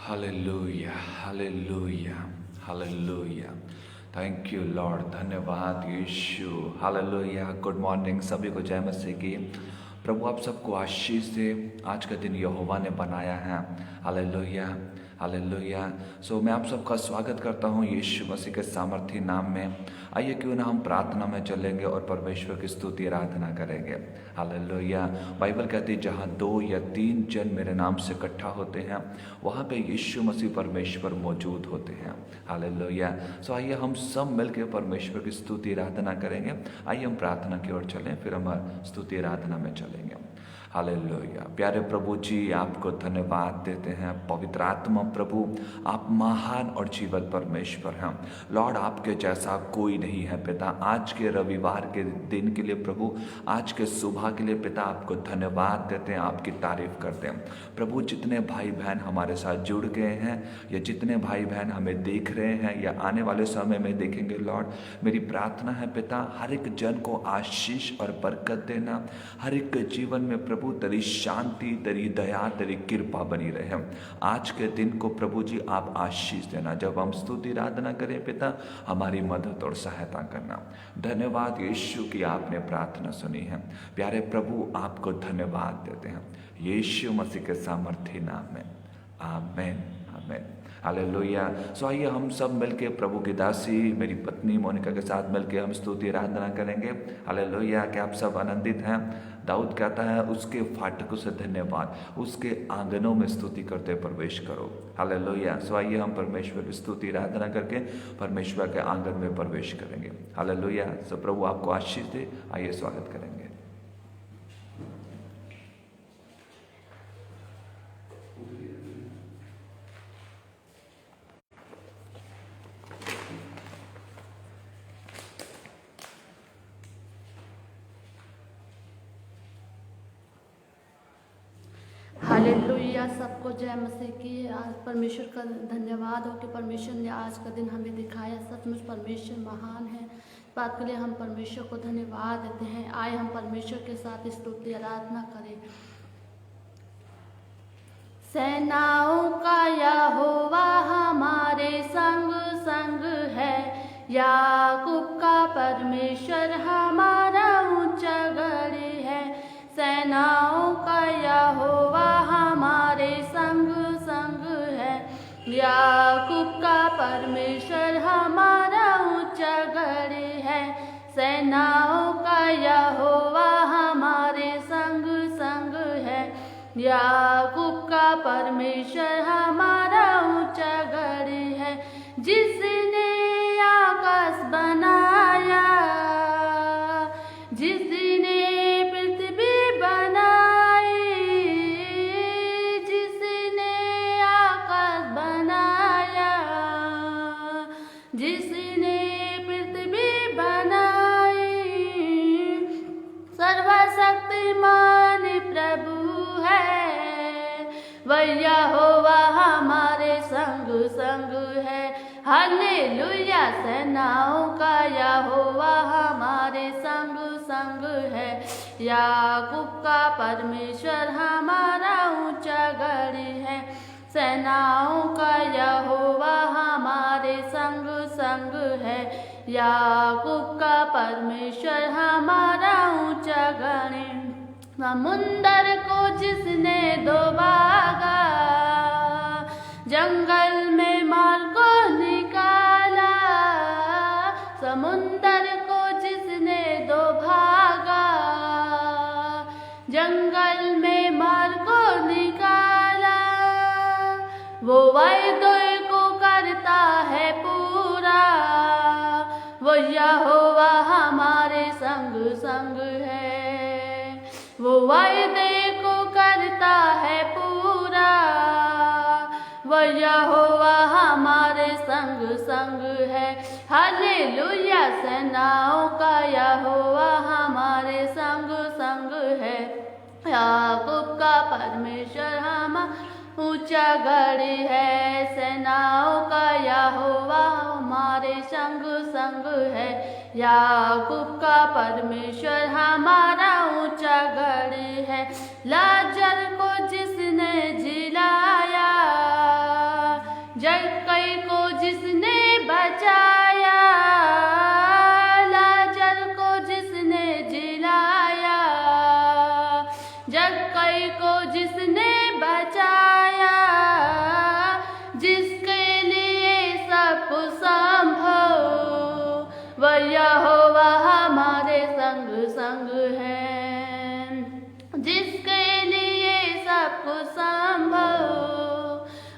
Hallelujah, hallelujah, hallelujah. Thank you Lord, धन्यवाद यीशु। Hallelujah. Good morning सभी को, जय मसीह की। प्रभु आप सबको आशीष दे। आज का दिन यहोवा ने बनाया है। Hallelujah, hallelujah. मैं आप सबका स्वागत करता हूँ यीशु मसीह के सामर्थी नाम में। आइए क्यों ना हम प्रार्थना में चलेंगे और परमेश्वर की स्तुति आराधना करेंगे। हालेलुया। बाइबल कहती है जहाँ 2 या 3 जन मेरे नाम से इकट्ठा होते हैं वहाँ पे यीशु मसीह परमेश्वर मौजूद होते हैं। हालेलुया। आइए हम सब मिलकर परमेश्वर की स्तुति आराधना करेंगे। आइए हम प्रार्थना की ओर चलें, फिर हम स्तुति आराधना में चलेंगे। हालेलुया। प्यारे प्रभु जी, आपको धन्यवाद देते हैं। पवित्र आत्मा प्रभु, आप महान और जीवित परमेश्वर हैं। लॉर्ड, आपके जैसा कोई नहीं है पिता। आज के रविवार के दिन के लिए प्रभु, आज के सुबह के लिए पिता, आपको धन्यवाद देते हैं, आपकी तारीफ करते हैं। प्रभु, जितने भाई बहन हमारे साथ जुड़ गए हैं या जितने भाई बहन हमें देख रहे हैं या आने वाले समय में देखेंगे, लॉर्ड मेरी प्रार्थना है पिता, हर एक जन को आशीष और बरकत देना। हर एक के जीवन में प्रभु तेरी शांति, तेरी दया, तेरी कृपा बनी रहे। आज के दिन को प्रभु जी आप आशीष देना। जब हम स्तुति आराधना करें पिता, हमारी मदद और सहायता करना। धन्यवाद यीशु की आपने प्रार्थना सुनी है। प्यारे प्रभु, आपको धन्यवाद देते हैं यीशु मसीह के सामर्थी नाम में। आमेन, आमेन। हालेलुया। आइए हम सब मिलके प्रभु की दासी मेरी पत्नी मोनिका के साथ मिलके हम स्तुति आराधना करेंगे। हालेलुया। क्या आप सब आनंदित हैं? दाऊद कहता है उसके फाटकों से धन्यवाद, उसके आंगनों में स्तुति करते प्रवेश करो। हालेलुया। आइए हम परमेश्वर की स्तुति आराधना करके परमेश्वर के आंगन में प्रवेश करेंगे। हालेलुया। प्रभु आपको आशीष दे। आइए स्वागत करेंगे। हालेलुया। सबको जय मसीह की। आज परमेश्वर का धन्यवाद हो कि परमेश्वर ने आज का दिन हमें दिखाया। सचमुच परमेश्वर महान है। इस बात के लिए हम परमेश्वर को धन्यवाद देते हैं। आए हम परमेश्वर के साथ स्तुति आराधना करें। सेनाओं का यहोवा हमारे संग संग है। याकूब का परमेश्वर हमारा ऊंचा गढ़ है। सेनाओं का यहोवा हमारे संग संग है। याकूब का परमेश्वर हमारा ऊंचा गढ़ है। सेनाओं का यहोवा हमारे संग संग है। याकूब का परमेश्वर हमारा ऊंचा गढ़ है। जिसने आकाश बनाया, जिसने पृथ्वी बनाई, जिसने आकाश बनाया, जिसने पृथ्वी बनाई, सर्वशक्तिमान प्रभु वह यहोवा हमारे संग संग है। हालेलुया। सेनाओं का यहोवा हमारे संग संग है। याकूब का परमेश्वर हमारा ऊंचा गढ़ है। सेनाओं का यहोवा हमारे संग संग है। याकूब का परमेश्वर हमारा ऊंचा गढ़ है। समुंदर को जिसने डुबागा, जंगल में माल को निकाला। समुंदर को जिसने डुबागा, जंगल में माल को निकाला। वो वायदे को करता है पूरा। वो यहोवा हमारे संग संग है। वो वायदे को करता है पूरा। वो यहोवा हमारे संग संग है। हालेलुया। सेनाओं का यहोवा हमारे संग संग है। याकूब का परमेश्वर हमारा ऊंचा गढ़ है। सेनाओं का यहोवा हमारे संग संग है। याकूब का परमेश्वर हमारा ऊंचा गढ़ है। लाजर को जिसने जिलाया,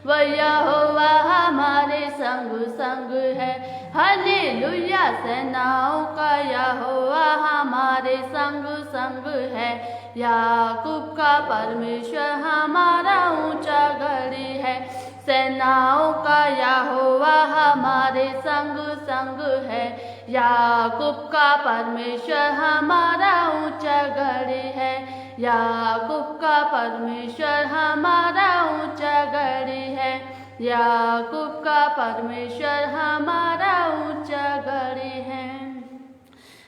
वह यहोवा हमारे संग संग है। हालेलुया, सेनाओं का यहोवा हमारे संग संग है। याकूब का परमेश्वर हमारा ऊंचा गढ़ी है। सेनाओं का यहोवा हमारे संग संग है। याकूब का परमेश्वर हमारा ऊंचा गढ़ी है। याकूब का परमेश्वर हमारा ऊंचा गढ़ी है। याकूब का परमेश्वर हमारा ऊंचा गढ़ी है।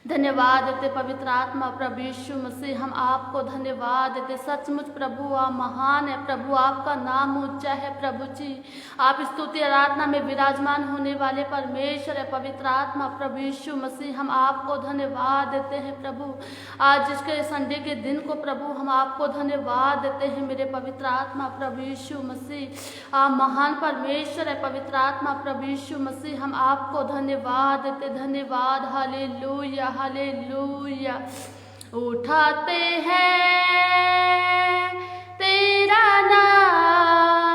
धन्यवाद देते पवित्र आत्मा प्रभु यीशु मसीह, हम आपको धन्यवाद देते। सचमुच प्रभु आप महान है, प्रभु आपका नाम ऊंचा है। प्रभु जी आप स्तुति आराधना में विराजमान होने वाले परमेश्वर है। पवित्र आत्मा प्रभु यीशु मसीह, हम आपको धन्यवाद देते हैं प्रभु। आज जिसके संडे के दिन को प्रभु हम आपको धन्यवाद देते हैं मेरे पवित्र आत्मा प्रभु यीशु मसीह। आप महान परमेश्वर है। पवित्र आत्मा प्रभु यीशु मसीह, हम आपको धन्यवाद देते। धन्यवाद, हालेलुया हालेलुया। उठाते हैं तेरा नाम,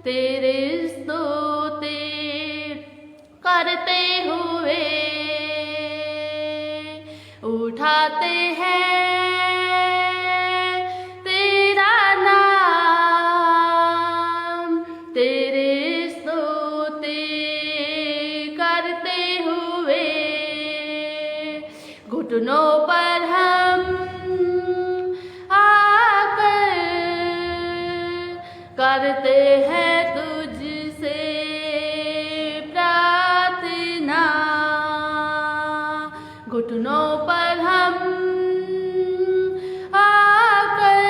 तेरी स्तुति करते हुए। उठाते हैं तेरा नाम, तेरी स्तुति करते हुए। घुटनों पर हम आकर करते हैं तुझसे प्रार्थना। घुटनों पर हम आकर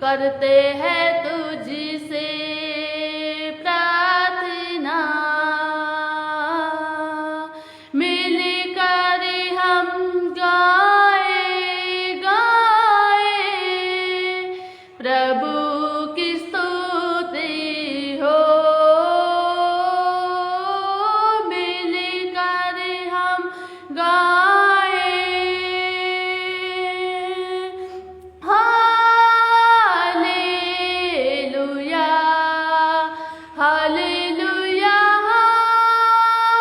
करते हैं तुझसे प्रार्थना। मिलकर हम गाए गाए प्रभु की स्तुति हो। मिलकर हम गाए हालेलुया हालेलुया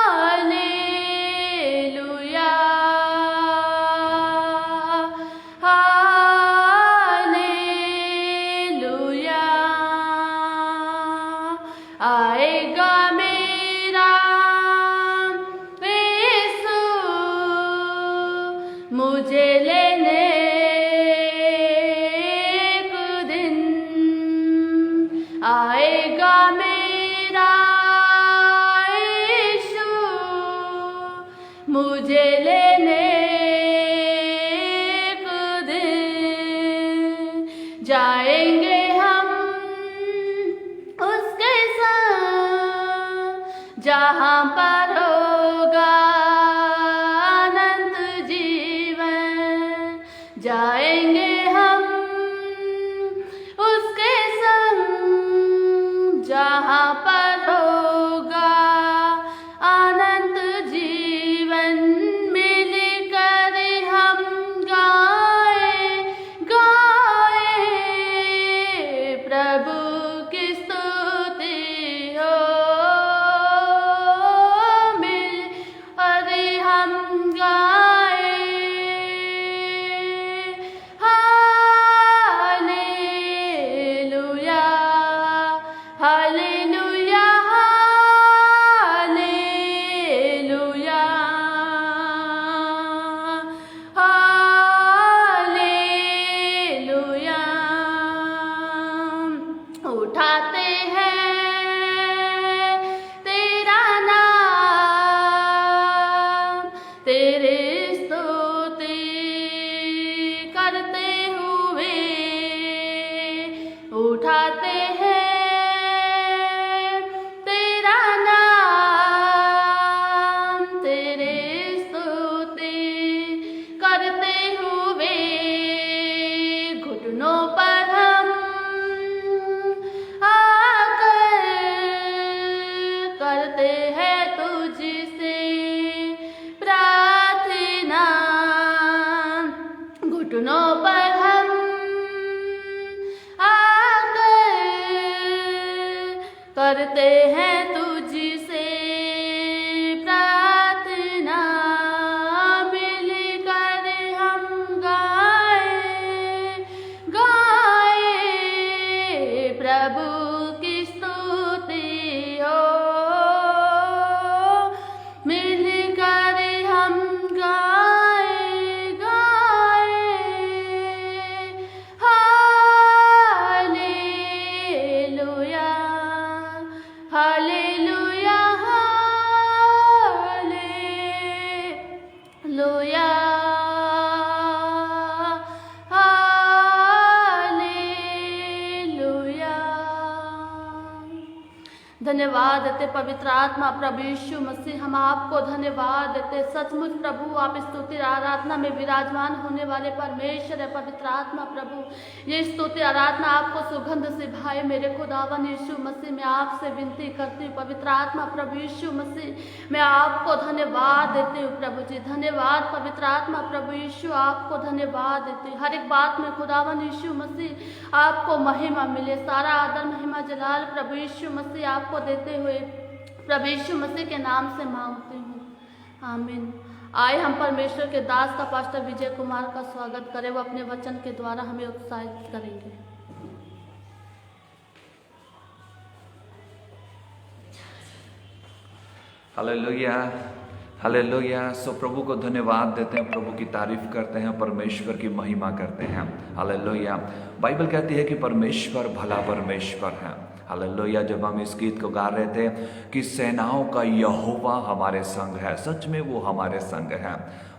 हालेलुया हालेलुया। आएगा मेरा यीशु मुझे लेने एक दिन। आएगा मेरा यीशु मुझे लेने एक दिन। जाएंगे हम उसके संग जहाँ पर होगा अनंत जीवन। जाएंगे हम उसके संग जहाँ पर होगा अनंत जीवन। मिलकर हम गाए गाए प्रभु की स्तुति हो। मिलकर हम गाए हालेलुया हालेलुया हालेलुया हालेलुया। उठाते हैं तेरा नाम, तेरी स्तुति करते हुए। उठाते हैं तेरा नाम, तेरी स्तुति करते हुए। घुटनों पर हम आकर करते हैं तुझसे प्रार्थना। घुटनों पर हम आकर धन्यवाद देते पवित्र आत्मा प्रभु यीशु मसीह, हम आपको धन्यवाद देते। सचमुच प्रभु आप स्तुति आराधना में विराजमान होने वाले परमेश्वर है। पवित्र आत्मा प्रभु, ये स्तुति आराधना आपको सुगंध से भाई मेरे खुदावन यीशु मसीह, मैं आपसे विनती करती हूँ पवित्र आत्मा प्रभु यीशु मसीह, मैं आपको धन्यवाद देती हूँ प्रभु जी। धन्यवाद पवित्र आत्मा प्रभु यीशु, आपको धन्यवाद देती हूँ। हर एक बात में खुदावन यीशु मसीह आपको महिमा मिले, सारा आदर महिमा जलाल प्रभु यीशु मसीह आपको देते हुए प्रभु यीशु मसीह के नाम से मांगती हूँ, आमीन। आए हम परमेश्वर के दास का पास्टर विजय कुमार का स्वागत करें, वो अपने वचन के द्वारा हमें उत्साहित करेंगे। Hallelujah, hallelujah. सो प्रभु को धन्यवाद देते हैं, प्रभु की तारीफ करते हैं, परमेश्वर की महिमा करते हैं। हालेलुया। बाइबल कहती है कि परमेश्वर भला परमेश्वर है। हालेलुया। जब हम इस गीत को गा रहे थे कि सेनाओं का यहोवा हमारे संग है, सच में वो हमारे संग है।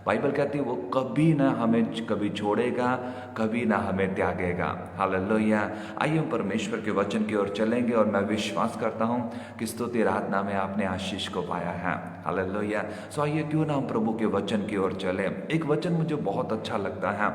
बाइबल कहती है वो कभी ना हमें कभी छोड़ेगा, कभी ना हमें त्यागेगा। हालेलुया। आइए हम परमेश्वर के वचन की ओर चलेंगे और मैं विश्वास करता हूँ कि स्तुति आराधना में आपने आशीष को पाया है। हालेलुया। सो आइए क्यों ना हम प्रभु के वचन की ओर चलें। एक वचन मुझे बहुत अच्छा लगता है,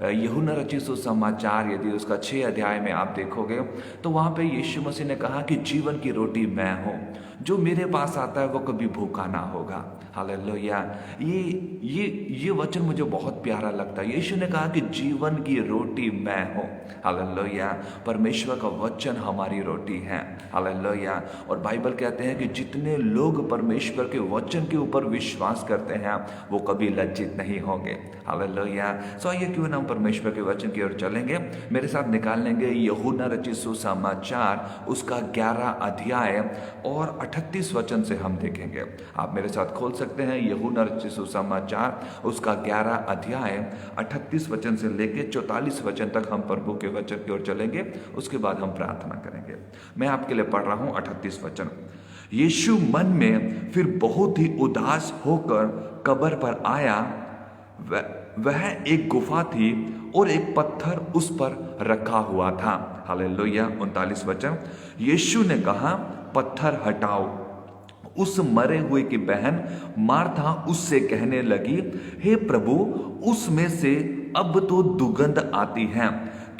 यूहन्ना रचित सुसमाचार, यदि उसका 6 अध्याय में आप देखोगे तो वहाँ पे यीशु मसीह ने कहा कि जीवन की रोटी मैं हूँ, जो मेरे पास आता है वो कभी भूखा ना होगा। हालेलुया। ये वचन मुझे बहुत प्यारा लगता है। यीशु ने कहा कि जीवन की रोटी मैं हूँ। हालेलुया। परमेश्वर का वचन हमारी रोटी है। हालेलुया। और बाइबल कहते हैं कि जितने लोग परमेश्वर के वचन के ऊपर विश्वास करते हैं वो कभी लज्जित नहीं होंगे। हालेलुया। सो आइए क्यों ना हम परमेश्वर के वचन की ओर चलेंगे, मेरे साथ निकाल लेंगे यूहन्ना रचित सुसमाचार उसका 11 अध्याय और 38 वचन से हम देखेंगे। आप मेरे साथ खोल सकते हैं यूहन्ना रचित सुसमाचार उसका 11 अध्याय 38 वचन से लेके 44 वचन तक हम प्रभु के वचन की ओर चलेंगे। उसके बाद हम प्रार्थना करेंगे। मैं आपके लिए पढ़ रहा हूं 38 वचन। यीशु मन में फिर बहुत ही उदास होकर कब्र पर आया। वह एक गुफा थी और एक पत्थर उस पर रखा हुआ था। हालेलुया। 39 वचन। यीशु ने कहा, पत्थर हटाओ। उस मरे हुए की बहन मार्था उससे कहने लगी, हे प्रभु, उसमें से अब तो दुर्गंध आती है,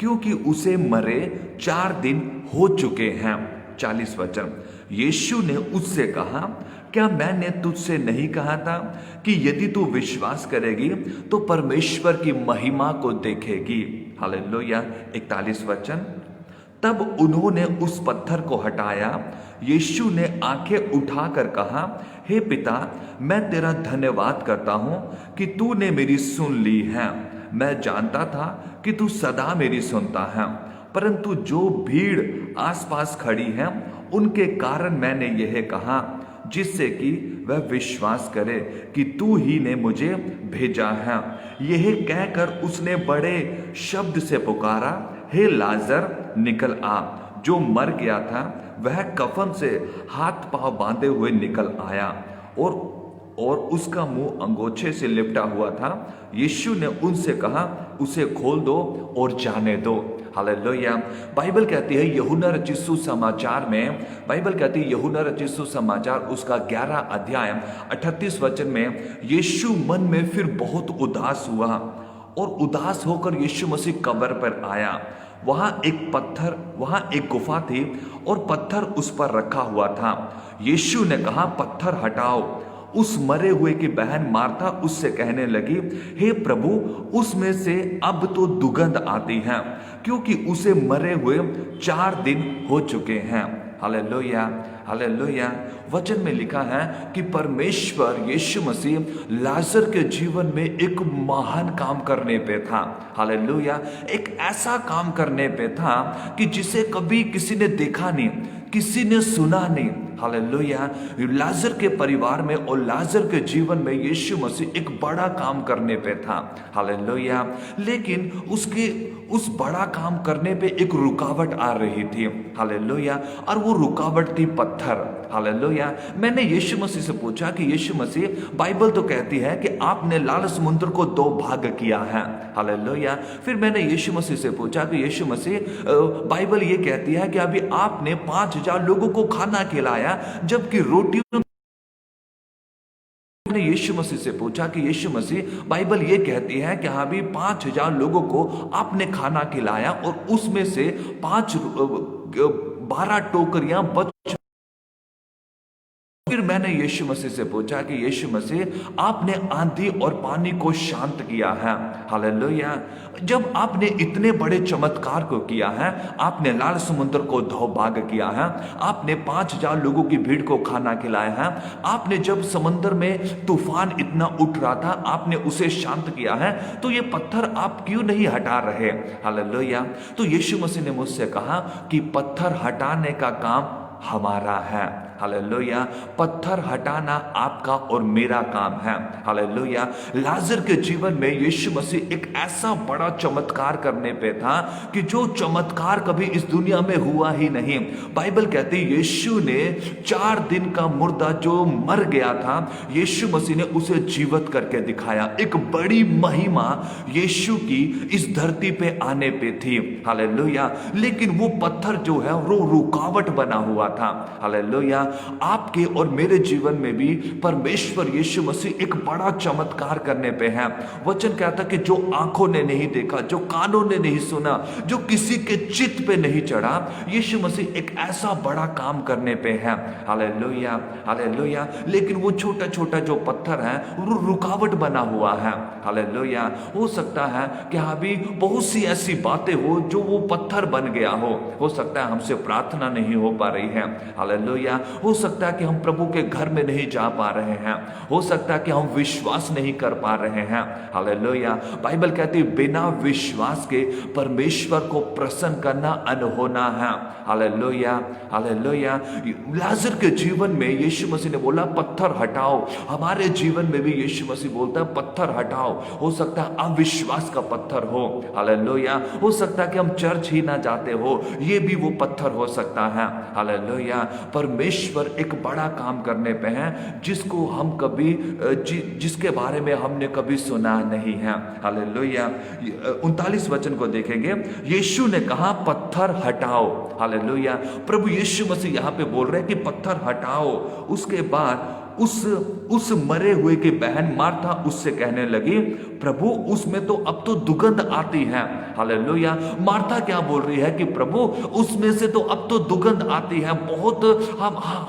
क्योंकि उसे मरे 4 दिन हो चुके हैं। 40 वचन। यीशु ने उससे कहा, क्या मैंने तुझसे नहीं कहा था कि यदि तू विश्वास करेगी तो परमेश्वर की महिमा को देखेगी। हालेलुया। 41 वचन। तब उन्होंने उस पत्थर को हटाया। यीशु ने आंखें उठाकर कहा, हे पिता, मैं तेरा धन्यवाद करता हूं कि तूने मेरी सुन ली है। मैं जानता था कि तू सदा मेरी सुनता है, परंतु जो भीड़ आसपास खड़ी है उनके कारण मैंने यह कहा, जिससे कि वह विश्वास करे कि तू ही ने मुझे भेजा है। यह कहकर उसने बड़े शब्द से पुकारा, हे लाजर, निकल आ। जो मर गया था वह कफन से हाथ पांव बांधे हुए निकल आया और उसका मुंह अंगोछे से लिपटा हुआ था। यीशु ने उनसे कहा, उसे खोल दो और जाने दो। हालेलुया। बाइबल कहती है यूहन्ना रचित सुसमाचार में, बाइबल कहती है यूहन्ना रचित सुसमाचार उसका 11 अध्याय 38 वचन में, यीशु मन में फिर बहुत उदास हुआ और उदास होकर यीशु मसीह कब्र पर आया। वहां एक गुफा थी और पत्थर उस पर रखा हुआ था। यीशु ने कहा, पत्थर हटाओ। उस मरे हुए की बहन मार्था उससे कहने लगी, हे प्रभु, उसमें से अब तो दुर्गंध आती है, क्योंकि उसे मरे हुए 4 दिन हो चुके हैं। Hallelujah, hallelujah. वचन में लिखा है कि परमेश्वर यीशु मसीह लाजर के जीवन में एक महान काम करने पे था। हालेलुया। एक ऐसा काम करने पे था कि जिसे कभी किसी ने देखा नहीं, किसी ने सुना नहीं। हालेलुया। लाजर के परिवार में और लाजर के जीवन में यीशु मसीह एक बड़ा काम करने पे था। हालेलुया। लेकिन उसके उस बड़ा काम करने पे एक रुकावट आ रही थी। हालेलुया। और वो रुकावट थी पत्थर। हालेलुया। मैंने यीशु मसीह से पूछा कि यीशु मसीह, बाइबल तो कहती है कि आपने लाल समुद्र को 2 भाग किया है। हालेलुया। फिर मैंने यीशु मसीह से पूछा कि यीशु मसीह, बाइबल ये कहती है कि अभी आपने 5 5,000 लोगों को खाना खिलाया, जबकि रोटियों ने यीशु मसीह से पूछा कि यीशु मसीह, बाइबल ये कहती है कि हाँ भी 5,000 लोगों को आपने खाना खिलाया और उसमें से 12 टोकरियां बच। फिर मैंने यीशु मसीह से पूछा कि यीशु मसीह, आपने आंधी और पानी को शांत किया है, हालेलुया। जब आपने इतने बड़े चमत्कार को किया है, आपने लाल समुद्र को धो भाग किया है, आपने 5,000 लोगों की भीड़ को खाना खिलाया है, आपने जब समुद्र में तूफान इतना उठ रहा था आपने उसे शांत किया है, तो ये पत्थर आप क्यों नहीं हटा रहे, हालेलुया। तो यीशु मसीह ने मुझसे कहा कि पत्थर हटाने का काम हमारा है, हालेलुया। पत्थर हटाना आपका और मेरा काम है, हालेलुया। लाजर के जीवन में यीशु मसीह एक ऐसा बड़ा चमत्कार करने पे था कि जो चमत्कार कभी इस दुनिया में हुआ ही नहीं। बाइबल कहती है यीशु ने 4 दिन का मुर्दा जो मर गया था, यीशु मसीह ने उसे जीवित करके दिखाया। एक बड़ी महिमा यीशु की इस धरती पे आने पे थी, हालेलुया। लेकिन वो पत्थर जो है वो रुकावट बना हुआ था, हालेलुया। आपके और मेरे जीवन में भी परमेश्वर यीशु मसीह एक बड़ा चमत्कार करने पे है। वचन कहता कि जो आंखों ने नहीं देखा, जो कानों ने नहीं सुना, जो किसी के चित्त पे नहीं चढ़ा, यीशु मसीह एक ऐसा बड़ा काम करने पे है, हालेलुया, हालेलुया। लेकिन वो छोटा छोटा जो पत्थर है वो रुकावट बना हुआ है, हालेलुया। हो सकता है कि अभी बहुत सी ऐसी बातें हो जो वो पत्थर बन गया हो सकता है हमसे प्रार्थना नहीं हो पा रही है, हालेलुया। हो सकता है कि हम प्रभु के घर में नहीं जा पा रहे हैं, हो सकता है कि हम विश्वास नहीं कर पा रहे हैं, हालेलुया। बाइबल कहती है बिना विश्वास के परमेश्वर को प्रसन्न करना अनहोना है, हालेलुया, हालेलुया। लाजर के जीवन में यीशु मसीह ने बोला पत्थर हटाओ, हमारे जीवन में भी यीशु मसीह बोलता है पत्थर हटाओ। हो सकता है अविश्वास का पत्थर हो, हालेलुया। हो सकता है कि हम चर्च ही ना जाते हो, ये भी वो पत्थर हो सकता है, हालेलुया। परमेश्वर एक बड़ा काम करने पे है जिसको हम कभी जिसके बारे में हमने कभी सुना नहीं है, हालेलुया। 39 वचन को देखेंगे, यीशु ने कहा पत्थर हटाओ, हालेलुया। प्रभु यीशु मसीह यहां पे बोल रहे हैं कि पत्थर हटाओ। उसके बाद उस मरे हुए की बहन मार्था उससे कहने लगी प्रभु उसमें तो अब तो दुर्गंध आती है, हालेलुया। मार्था क्या बोल रही है कि प्रभु उसमें से तो अब तो दुर्गंध आती है, बहुत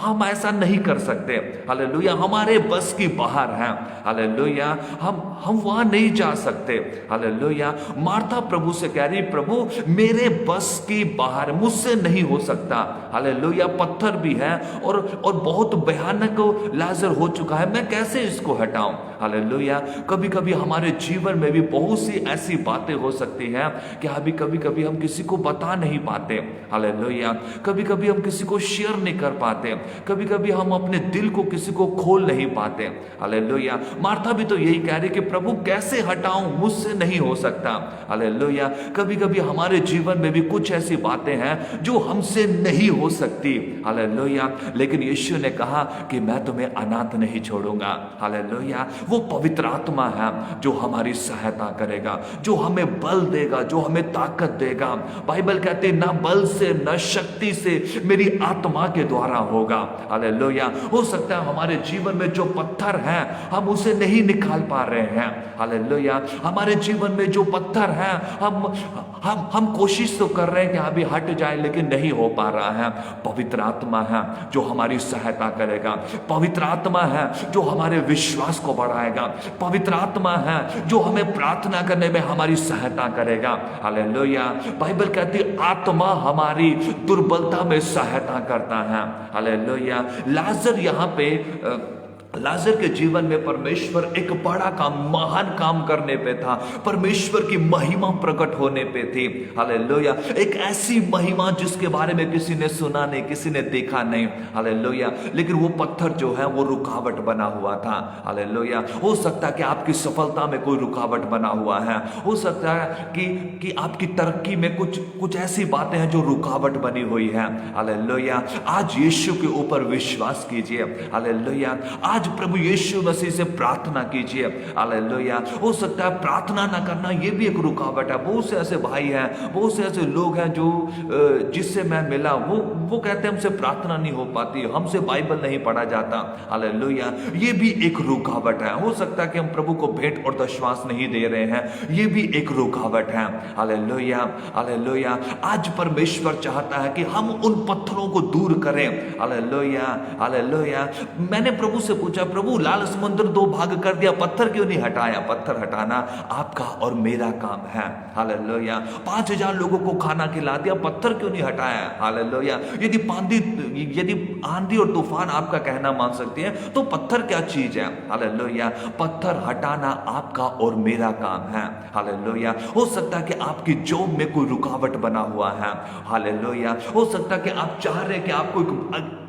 हम ऐसा नहीं कर सकते, हालेलुया, हमारे बस की बाहर है, हालेलुया, हम वहां नहीं जा सकते, हालेलुया। मार्था प्रभु से कह रही प्रभु मेरे बस की बाहर, मुझसे नहीं हो सकता, हालेलुया। पत्थर भी है और बहुत भयानक लाजर हो चुका है, मैं कैसे इसको हटाऊं, हालेलुया। कभी कभी हमारे जीवन में भी बहुत सी ऐसी बातें हो सकती हैं कि अभी कभी कभी हम किसी को बता नहीं पाते, हालेलुया। कभी कभी हम किसी को शेयर नहीं कर पाते, कभी कभी हम अपने दिल को किसी को खोल नहीं पाते, हालेलुया। मार्था भी तो यही कह रही कि प्रभु कैसे हटाऊं, मुझसे नहीं हो सकता, हालेलुया। कभी कभी हमारे जीवन में भी कुछ ऐसी बातें हैं जो हमसे नहीं हो सकती, हालेलुया। लेकिन यीशु ने कहा कि मैं तुम्हें अनाथ नहीं छोड़ूंगा, हालेलुया। वो पवित्र आत्मा है जो हमारी सहायता करेगा, जो हमें बल देगा, जो हमें ताकत देगा। बाइबल कहती है ना बल से न शक्ति से मेरी आत्मा के द्वारा होगा, हालेलुया। हो सकता है हमारे जीवन में जो पत्थर है हम उसे नहीं निकाल पा रहे हैं, हालेलुया। हमारे जीवन में जो पत्थर है हम कोशिश तो कर रहे हैं कि अभी हट जाए, लेकिन नहीं हो पा रहा है। पवित्र आत्मा है जो हमारी सहायता करेगा, पवित्र आत्मा है जो हमारे विश्वास को बढ़ाएगा, पवित्र आत्मा है जो हमें प्रार्थना करने में हमारी सहायता करेगा, हालेलुया। बाइबल कहती है आत्मा हमारी दुर्बलता में सहायता करता है, हालेलुया। लाजर के जीवन में परमेश्वर एक बड़ा काम, महान काम करने पे था, परमेश्वर की महिमा प्रकट होने पे थी, हालेलुया। एक ऐसी महिमा जिसके बारे में किसी ने सुना नहीं, किसी ने देखा नहीं, हालेलुया। लेकिन वो पत्थर जो है वो रुकावट बना हुआ था, हालेलुया। हो सकता है कि आपकी सफलता में कोई रुकावट बना हुआ है, हो सकता है कि आपकी तरक्की में कुछ ऐसी बातें हैं जो रुकावट बनी हुई है, हालेलुया। आज यीशु के ऊपर विश्वास कीजिए, हालेलुया। आज प्रभु यीशु मसीह से प्रार्थना कीजिए। हालेलुया। हो सकता है प्रार्थना ना करना ये भी एक रुकावट है। बहुत से ऐसे भाई हैं, बहुत से ऐसे लोग हैं जो जिससे मैं मिला, वो कहते हैं हमसे प्रार्थना नहीं हो पाती, हमसे बाइबल नहीं पढ़ा जाता। हालेलुया। ये भी एक रुकावट है। हो सकता है कि हम प्रभु को भेंट और दशवांश नहीं दे रहे हैं, ये भी एक रुकावट है। Hallelujah, hallelujah. आज परमेश्वर चाहता है कि हम उन पत्थरों को दूर करें। Hallelujah, hallelujah. मैंने प्रभु से पूछा, प्रभु लाल समुद्र दो भाग कर दिया, पत्थर क्यों नहीं हटाया? पत्थर हटाना आपका और मेरा काम है। हालेलुया। 5000 लोगों को खाना खिला दिया, पत्थर क्यों नहीं हटाया? हालेलुया। यदि आंधी और तूफान आपका कहना मान सकती है, तो पत्थर क्या चीज है? हालेलुया। पत्थर हटाना आपका और मेरा काम है। हालेलुया। हो सकता है कि आपकी जॉब में कोई रुकावट बना हुआ है। हालेलुया। हो सकता है कि आप चाह रहे हैं कि आपको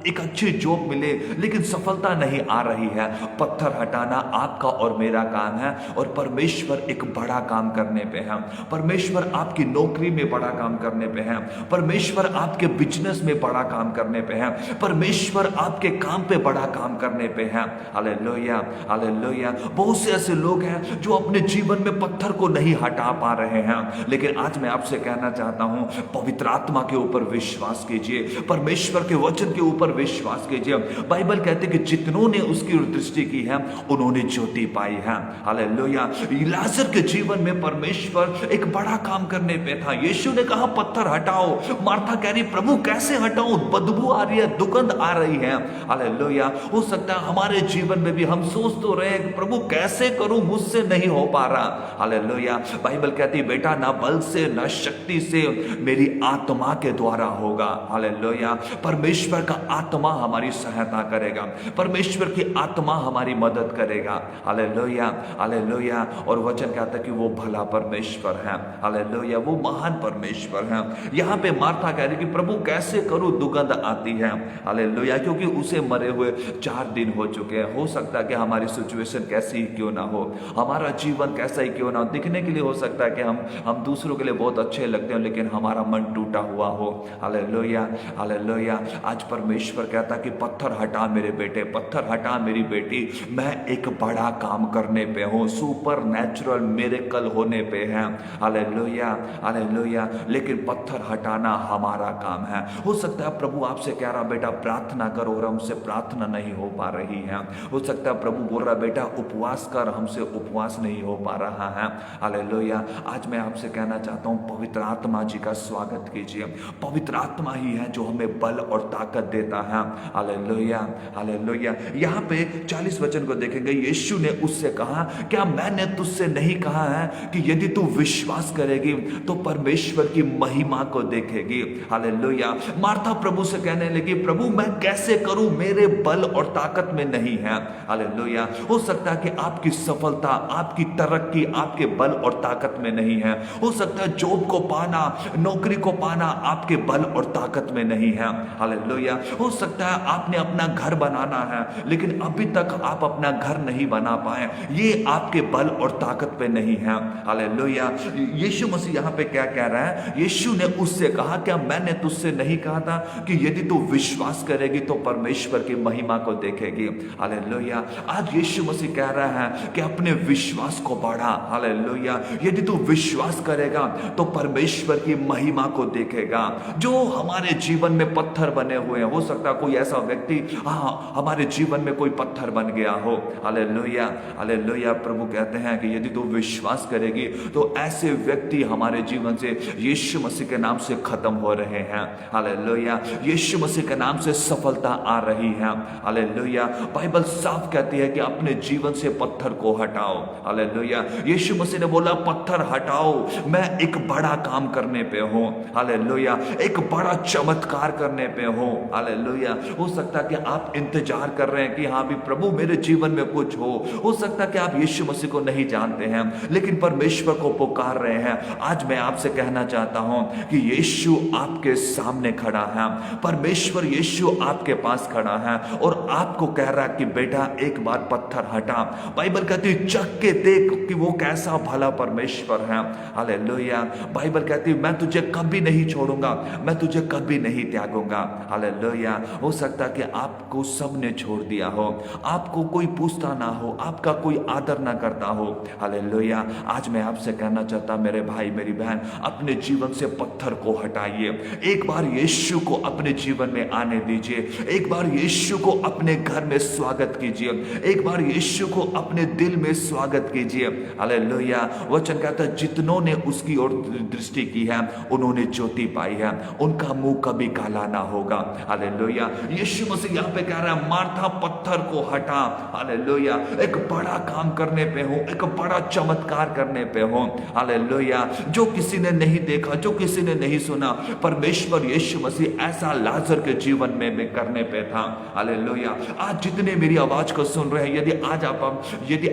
एक अच्छी जॉब मिले, लेकिन सफलता नहीं आ रही है। पत्थर हटाना आपका और मेरा काम है, और परमेश्वर एक बड़ा काम करने पे है। परमेश्वर आपकी नौकरी में बड़ा काम करने पे है। परमेश्वर आपके बिजनेस में बड़ा काम करने पे है। परमेश्वर आपके काम पे बड़ा काम करने पे है। Hallelujah, hallelujah. बहुत से ऐसे लोग हैं जो अपने जीवन में पत्थर को नहीं हटा पा रहे हैं, लेकिन आज मैं आपसे कहना चाहता हूं, पवित्र आत्मा के ऊपर विश्वास कीजिए, परमेश्वर के वचन के ऊपर विश्वास कीजिए। बाइबल कहते कि जितनों ने उसकी दृष्टि की है उन्होंने ज्योति पाई है। हालेलुया। लाजर के जीवन में परमेश्वर एक बड़ा काम करने पे था। यीशु ने कहा पत्थर हटाओ। मार्था कह रही प्रभु कैसे हटाऊं, बदबू आ रही है, दुर्गंध आ रही है। हालेलुया। हो सकता है हमारे जीवन में भी हम सोच तो रहे प्रभु कैसे करूं, मुझसे नहीं हो पा रहा। हालेलुया। बाइबल कहती है बेटा ना बल से ना शक्ति से, मेरी आत्मा के द्वारा होगा। हालेलुया। परमेश्वर का आत्मा हमारी सहायता करेगा, परमेश्वर की आत्मा हमारी मदद करेगा। Hallelujah, hallelujah. और वचन कहता है कि वो भला परमेश्वर है। हालेलुया। वो महान परमेश्वर है। यहां पे मार्था कह रही कि प्रभु कैसे करूं, दुर्गंध आती है। हालेलुया। क्योंकि उसे मरे हुए 4 दिन हो चुके हैं। हो सकता है कि हमारी सिचुएशन कैसी ही क्यों ना हो, हमारा जीवन कैसा ही क्यों ना हो, दिखने के लिए हो सकता है कि हम दूसरों के लिए बहुत अच्छे लगते हो, लेकिन हमारा मन टूटा हुआ हो। Hallelujah, hallelujah. आज परमेश्वर कहता कि पत्थर हटा मेरे बेटे, पत्थर हटा मेरी बेटी, मैं एक बड़ा काम करने पे हूं, सुपर नेचुरल मिरेकल होने पे है। Hallelujah, hallelujah. लेकिन पत्थर हटाना हमारा काम है। हो सकता है प्रभु आपसे कह रहा बेटा प्रार्थना करो, और हमसे प्रार्थना नहीं हो पा रही है। हो सकता है प्रभु बोल रहा बेटा उपवास कर, हमसे उपवास नहीं हो पा रहा है। हालेलुया। आज मैं आपसे कहना चाहता हूं पवित्र आत्मा जी का स्वागत कीजिए। पवित्र आत्मा ही है जो हमें बल और ताकत देता है। Hallelujah, hallelujah. यहाँ पे 40 वचन को देखेंगे। यीशु ने उससे कहा क्या मैंने तुझसे नहीं कहा है कि यदि तू विश्वास करेगी तो परमेश्वर की महिमा को देखेगी। हालेलुया। मार्था प्रभु से कहने लगी प्रभु मैं कैसे करूं, मेरे बल और ताकत में नहीं है। हालेलुया। हो सकता है कि आपकी सफलता, आपकी तरक्की आपके बल और ताकत में नहीं है। हो सकता है जॉब को पाना, नौकरी को पाना आपके बल और ताकत में नहीं है। हालेलुया। हो सकता है आपने अपना घर बनाना है, लेकिन अभी तक आप अपना घर नहीं बना पाए, ये आपके बल और ताकत पे नहीं है। हालेलुया। यीशु मसीह यहाँ पे क्या कह रहा है? यीशु ने उससे कहा क्या मैंने तुझसे नहीं कहा था कि यदि तू विश्वास करेगी तो परमेश्वर की महिमा को देखेगी। हालेलुया। आज यीशु मसीह कह रहा है कि अपने विश्वास को बढ़ा। हालेलुया। यदि तू विश्वास करेगा तो परमेश्वर की महिमा को देखेगा। जो हमारे जीवन में पत्थर बने हुए हैं, हो सकता है कोई ऐसा व्यक्ति हमारे जीवन में कोई पत्थर बन गया हो। Hallelujah, hallelujah. प्रभु कहते हैं कि यदि तू विश्वास करेगी तो ऐसे व्यक्ति हमारे जीवन से यीशु मसीह के नाम से खत्म हो रहे हैं। हालेलुया। यीशु मसीह के नाम से सफलता आ रही है। हालेलुया। बाइबल साफ कहती है कि अपने जीवन से पत्थर को हटाओ। हालेलुया। यीशु मसीह ने बोला पत्थर हटाओ, मैं एक बड़ा काम करने पे हूं। हालेलुया। एक बड़ा चमत्कार करने पे हूं। हालेलुया। हो सकता है कि आप इंतजार कर रहे हैं कि हाँ भी प्रभु मेरे जीवन में कुछ हो सकता है कि आप यीशु मसीह को नहीं जानते हैं, लेकिन परमेश्वर को पुकार रहे हैं। आज मैं आपसे कहना चाहता हूं कि यीशु आपके सामने खड़ा है, परमेश्वर यीशु आपके पास खड़ा है और आपको कह रहा है कि बेटा एक बार पत्थर हटा। बाइबल कहती है चख के देख कि वो कैसा भला परमेश्वर है। हालेलुया। बाइबल कहती है मैं तुझे कभी नहीं छोड़ूंगा, मैं तुझे कभी नहीं त्यागूंगा। हालेलुया, हो सकता कि आपको सबने छोड़ दिया हो, आपको कोई पूछता ना हो, आपका कोई आदर ना करता हो। हालेलुया। आज मैं आपसे कहना चाहता, मेरे भाई मेरी बहन, अपने जीवन से पत्थर को हटाइए। एक बार यीशु को अपने जीवन में आने दीजिए, एक बार यीशु को अपने घर में स्वागत कीजिए, एक बार यीशु को अपने दिल में स्वागत कीजिए। हालेलुया। वचन कहता है जितनों ने उसकी ओर दृष्टि की है उन्होंने ज्योति पाई है, उनका मुंह कभी काला ना होगा। हालेलुया। यीशु मसीह यहाँ पे कह रहा है मार्था पत्थर को हटा। हालेलुया। एक बड़ा काम करने पे हो, एक बड़ा चमत्कार करने पे हो। हालेलुया। जो किसी ने नहीं देखा, जो किसी ने नहीं सुना, परमेश्वर यीशु मसीह ऐसा लाजर के जीवन में करने पे था। हालेलुया। आज जितने मेरी आवाज को सुन रहे हैं, यदि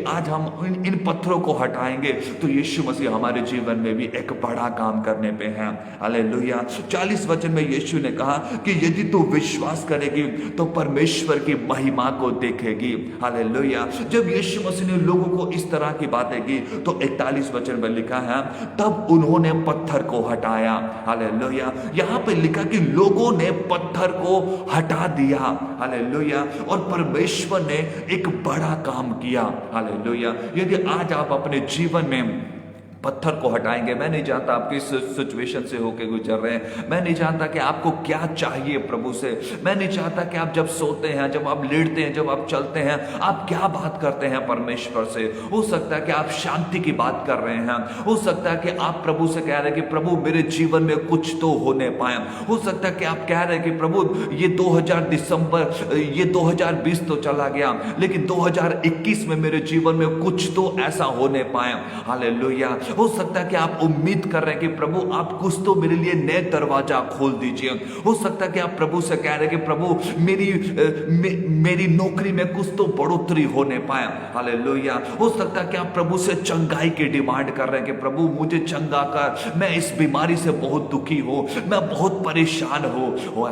आज हम इन पत्थरों को हटाएंगे तो यीशु मसीह हमारे जीवन में भी एक बड़ा काम करने पे हैं। हालेलुया। 40 वचन में यीशु ने कहा कि यदि तू विश्वास करेगी तो परमेश्वर की महिमा को देखेगी। हालेलुया। जब यीशु मसीह ने लोगों को इस तरह की बातें की तो 41 वचन में लिखा है तब उन्होंने पत्थर को हटाया। हालेलुया। यहां पे लिखा कि लोगों ने पत्थर को हटा दिया। हालेलुया। और परमेश्वर ने एक बड़ा काम किया। हालेलुया। यदि आज आप अपने जीवन में पत्थर को हटाएंगे, मैं नहीं जानता आप किस सिचुएशन से होके गुजर रहे हैं, मैं नहीं जानता कि आपको क्या चाहिए प्रभु से, मैं नहीं चाहता कि आप जब सोते हैं, जब आप लेटते हैं, जब आप चलते हैं, आप क्या बात करते हैं परमेश्वर से। हो सकता है कि आप शांति की बात कर रहे हैं, हो सकता है कि आप प्रभु से कह रहे हैं कि प्रभु मेरे जीवन में कुछ तो होने पाए। हो सकता है कि आप कह रहे हैं कि प्रभु ये 2020 तो चला गया, लेकिन 2021 में मेरे जीवन में कुछ तो ऐसा होने पाए। हालेलुया। हो सकता है कि आप उम्मीद कर रहे हैं कि प्रभु आप कुछ तो मेरे लिए नए दरवाजा खोल दीजिए। हो सकता है कि आप प्रभु से कह रहे हैं कि प्रभु मेरी नौकरी में कुछ तो बढ़ोतरी होने पाए। हालेलुया। हो सकता है कि आप प्रभु से चंगाई की डिमांड कर रहे हैं कि प्रभु मुझे चंगा कर, मैं इस बीमारी से बहुत दुखी हूं, मैं बहुत परेशान हूं।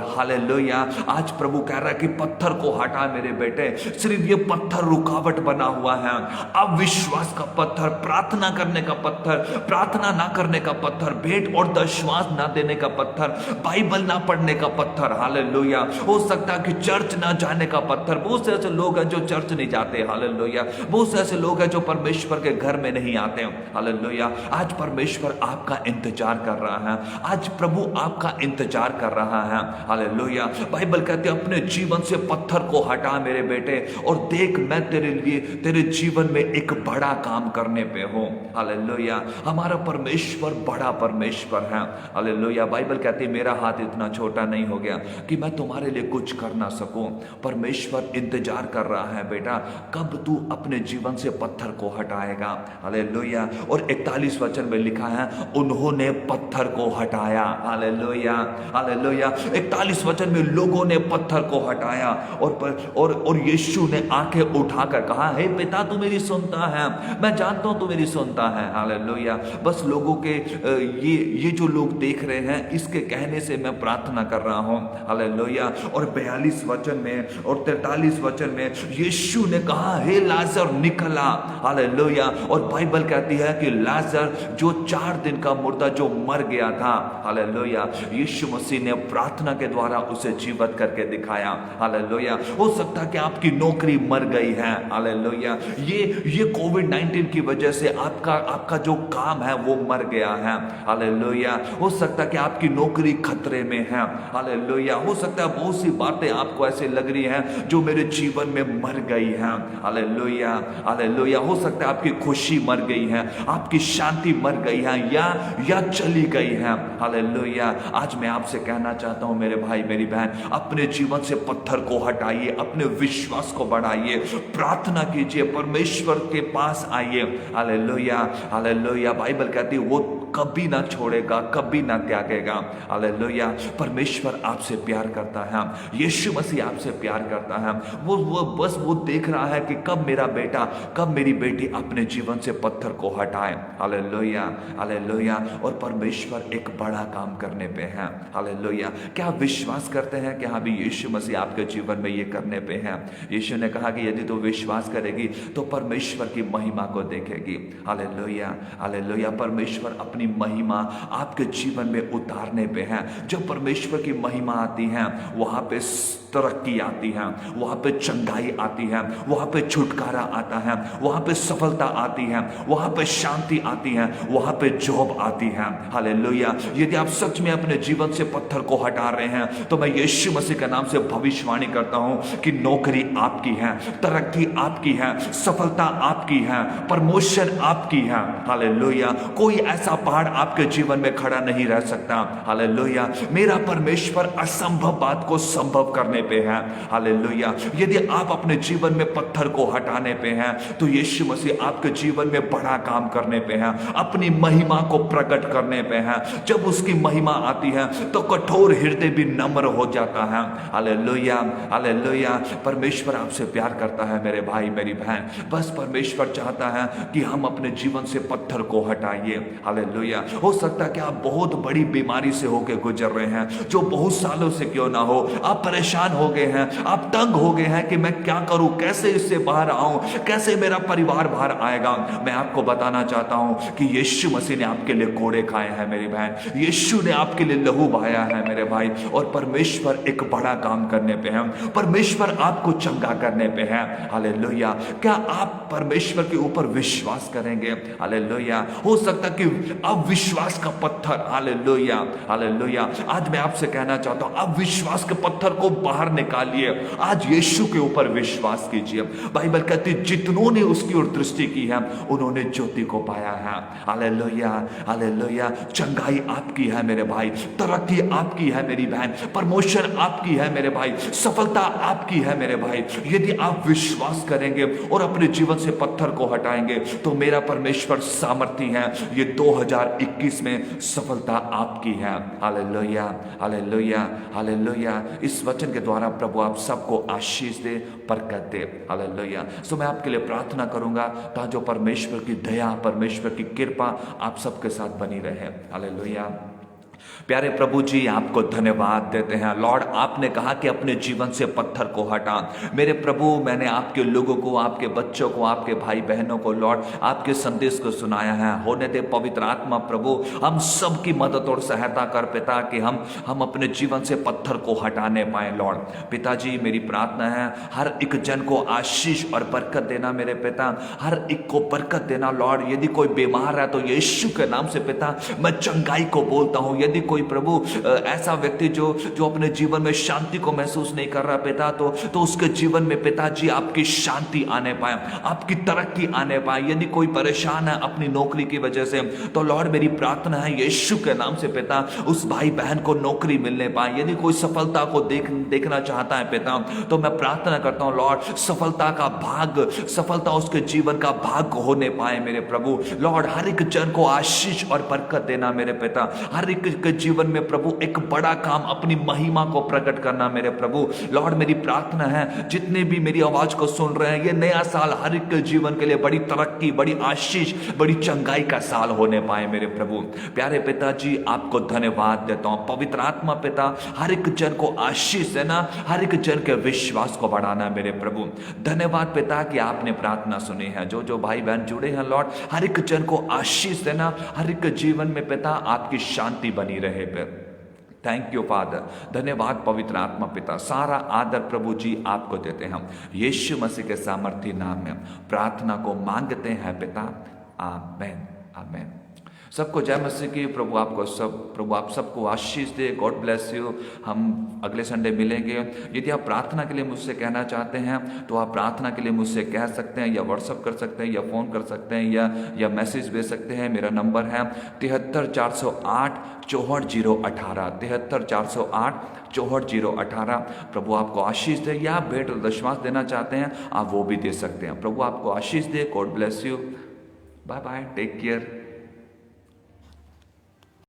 हालेलुया। आज प्रभु कह रहा है कि पत्थर को हटा मेरे बेटे, सिर्फ ये पत्थर रुकावट बना हुआ है। अविश्वास का पत्थर, प्रार्थना करने का पत्थर, प्रार्थना ना करने का पत्थर, भेंट और दशमांश ना देने का पत्थर, बाइबल ना पढ़ने का पत्थर। हालेलुया। हो सकता है कि चर्च ना जाने का पत्थर। बहुत से ऐसे लोग हैं जो चर्च नहीं जाते। हालेलुया। बहुत से ऐसे लोग हैं जो परमेश्वर के घर में नहीं आते। हालेलुया। आज परमेश्वर आपका इंतजार कर रहा है, आज प्रभु आपका इंतजार कर रहा है। हालेलुया। बाइबल कहती है अपने जीवन से पत्थर को हटा मेरे बेटे और देख मैं तेरे लिए, तेरे जीवन में एक बड़ा काम करने पे हूं। हालेलुया। हमारा परमेश्वर बड़ा परमेश्वर है। हालेलुया। बाइबल कहती है मेरा हाथ इतना छोटा नहीं हो गया कि मैं तुम्हारे लिए कुछ कर ना सकूं। परमेश्वर इंतजार कर रहा है बेटा, कब तू अपने जीवन से पत्थर को हटाएगा। हालेलुया। और 41 वचन में लिखा है उन्होंने पत्थर को हटाया। हालेलुया। हालेलुया। 41 वचन में लोगों ने पत्थर को हटाया और यीशु ने आंखें उठाकर कहा हे पिता तू मेरी सुनता है, मैं जानता हूं तू मेरी सुनता है। हालेलुया। बस लोगों के ये जो लोग देख रहे हैं इसके कहने से मैं प्रार्थना कर रहा हूं। हालेलुया। और 42 वचन में और 43 वचन में यीशु ने कहा हे लाजर निकला। हालेलुया। और बाइबल कहती है कि लाजर जो 4 दिन का मुर्दा जो मर गया था, हालेलुया, यीशु मसीह ने प्रार्थना के द्वारा उसे जीवित करके दिखाया। हालेलुया। हो सकता है कि आपकी नौकरी मर गई है। हालेलुया। ये कोविड-19 की वजह से आपका जो काम है वो मर गया है। हालेलुया। हो सकता है कि आपकी नौकरी खतरे में है। हालेलुया। हो सकता है बहुत सी बातें आपको ऐसे लग रही हैं जो मेरे जीवन में मर गई हैं। हालेलुया। हालेलुया। हो सकता है आपकी खुशी मर गई है, आपकी शांति मर गई है या चली गई है। हालेलुया। आज मैं आपसे कहना चाहता हूं मेरे भाई मेरी बहन, अपने जीवन से पत्थर को हटाइए, अपने विश्वास को बढ़ाइए, प्रार्थना कीजिए, परमेश्वर के पास आइए। हालेलुया। हालेलुया। बाइबल कहती है वो कभी ना छोड़ेगा, कभी ना त्यागेगा। हालेलुया। परमेश्वर आपसे प्यार करता है, यीशु मसीह आपसे प्यार करता है। वो देख रहा है कि कब मेरा बेटा, कब मेरी बेटी अपने जीवन से पत्थर को हटाए। हालेलुया। हालेलुया। और परमेश्वर एक बड़ा काम करने पे है। हालेलुया। क्या आप विश्वास करते हैं कि हाँ भी यीशु मसीह आपके जीवन में ये करने पे है? यीशु ने कहा कि यदि तू विश्वास करेगी तो परमेश्वर की महिमा को देखेगी। हालेलुया। हालेलुया। परमेश्वर अपने अपनी महिमा आपके जीवन में उतारने पे है। जब परमेश्वर की महिमा आती है वहां पे तरक्की आती है, वहां पे चंगाई आती है, वहां पे छुटकारा आता है, वहां पे सफलता आती है, वहां पे शांति आती है, वहां पे जॉब आती है। हालेलुया। यदि आप सच में अपने जीवन से पत्थर को हटा रहे हैं तो मैं यीशु मसीह के नाम से भविष्यवाणी करता हूं कि नौकरी आपकी है, तरक्की आपकी है, सफलता आपकी है, प्रमोशन आपकी है। हालेलुया। कोई ऐसा पहाड़ आपके जीवन में खड़ा नहीं रह सकता। हालेलुया। मेरा परमेश्वर असंभव बात को संभव करने पे है। हालेलुया। यदि आप अपने जीवन में पत्थर को हटाने पे हैं तो यीशु मसीह आपके जीवन में बड़ा काम करने पे है, अपनी महिमा को प्रकट करने पे है। जब उसकी महिमा आती है तो कठोर हृदय भी नम्र हो जाता है। हालेलुया। हालेलुया। परमेश्वर आपसे प्यार करता है मेरे भाई मेरी बहन। बस परमेश्वर चाहता है कि हम अपने जीवन से पत्थर को हटाइए। हालेलुया। हो सकता है कि आप बहुत बड़ी बीमारी से होकर गुजर रहे हैं, जो बहुत सालों से क्यों ना हो। आप परेशान हो गए हैं, आप तंग हो गए हैं कि मैं क्या करूं, कैसे इससे बाहर आऊं, कैसे मेरा परिवार बाहर आएगा। मैं आपको बताना चाहता हूं कि यीशु मसीह ने आपके लिए कोड़े खाए हैं मेरी बहन, यीशु ने आपके लिए लहू बहाया है मेरे भाई। और परमेश्वर एक बड़ा काम करने पे है, परमेश्वर आपको चंगा करने पे है। हालेलुया। क्या आप परमेश्वर के ऊपर विश्वास करेंगे? हालेलुया। हो सकता कि अविश्वास का पत्थर, हालेलुया हालेलुया, आज मैं आपसे कहना चाहता हूं अविश्वास के पत्थर को बाहर निकालिए, आज यीशु के ऊपर विश्वास कीजिए। बाइबल कहती है जितनों ने उसकी ओर दृष्टि की है उन्होंने ज्योति को पाया है। Hallelujah hallelujah. चंगाई आपकी है मेरे भाई, तरक्की आपकी है मेरी बहन, प्रमोशन आपकी है मेरे भाई, सफलता आपकी है मेरे भाई। यदि आप विश्वास करेंगे और अपने जीवन से पत्थर को हटाएंगे तो मेरा परमेश्वर सामर्थी है, ये 2021 में सफलता आपकी है। Hallelujah hallelujah hallelujah. इस वचन के द्वारा प्रभु आप सबको आशीष दे, बरकत दे। हालेलुया। सो मैं आपके लिए प्रार्थना करूंगा ताकि जो परमेश्वर की दया, परमेश्वर की कृपा आप सबके साथ बनी रहे। हालेलुया। प्यारे प्रभु जी आपको धन्यवाद देते हैं। लॉर्ड आपने कहा कि अपने जीवन से पत्थर को हटा। मेरे प्रभु मैंने आपके लोगों को, आपके बच्चों को, आपके भाई बहनों को लॉर्ड आपके संदेश को सुनाया है। होने दे पवित्र आत्मा प्रभु हम सब की मदद और सहायता कर पिता कि हम अपने जीवन से पत्थर को हटाने पाए। लॉर्ड पिताजी मेरी प्रार्थना है हर एक जन को आशीष और बरकत देना मेरे पिता, हर एक को बरकत देना। लॉर्ड यदि कोई बीमार है तो यीशु के नाम से पिता मैं चंगाई को बोलता हूं। यदि कोई प्रभु ऐसा व्यक्ति जो अपने जीवन में शांति को महसूस नहीं कर रहा पिता, तो उसके जीवन में पिताजी आपकी शांति आने पाए, आपकी तरक्की आने पाए। यदि कोई परेशान है अपनी नौकरी की वजह से तो लॉर्ड मेरी प्रार्थना है यीशु के नाम से पिता उस भाई बहन को नौकरी मिलने पाए। यदि कोई सफलता को देखना चाहता है पिता तो मैं प्रार्थना करता हूं लॉर्ड सफलता का भाग, सफलता उसके जीवन का भाग होने पाए मेरे प्रभु। लॉर्ड हर एक जन को आशीष और बरकत देना मेरे पिता, हर एक के जीवन में प्रभु एक बड़ा काम अपनी महिमा को प्रकट करना मेरे प्रभु। लॉर्ड मेरी प्रार्थना है जितने भी मेरी आवाज को सुन रहे हैं ये नया साल हर एक के जीवन के लिए बड़ी तरक्की, बड़ी आशीष, बड़ी चंगाई का साल होने पाए मेरे प्रभु। प्यारे पिताजी आपको धन्यवाद देता हूं। पवित्र आत्मा पिता हर एक जन को आशीष देना, हर एक जन के विश्वास को बढ़ाना मेरे प्रभु। धन्यवाद पिता कि आपने प्रार्थना सुनी है। जो भाई बहन जुड़े हैं लॉर्ड हर एक जन को आशीष देना, हर एक जीवन में पिता आपकी शांति बनी रहे। Thank you father. धन्यवाद पवित्र आत्मा पिता। सारा आदर प्रभु जी आपको देते हैं। हम यीशु मसीह के सामर्थी नाम में प्रार्थना को मांगते हैं पिता। आमेन आमेन। सबको जय मसीह की। प्रभु आप सबको आशीष दे। God bless you. हम अगले संडे मिलेंगे। यदि आप प्रार्थना के लिए मुझसे कहना चाहते हैं तो आप प्रार्थना के लिए मुझसे कह सकते हैं, या व्हाट्सअप कर सकते हैं, या फ़ोन कर सकते हैं, या मैसेज भेज सकते हैं। मेरा नंबर है 73 408 64 018 73 408 64 018। प्रभु आपको आशीष दे। या आप भेंट और दशमांश देना चाहते हैं आप वो भी दे सकते हैं। प्रभु आपको आशीष दे। God bless you. Bye bye. Take care.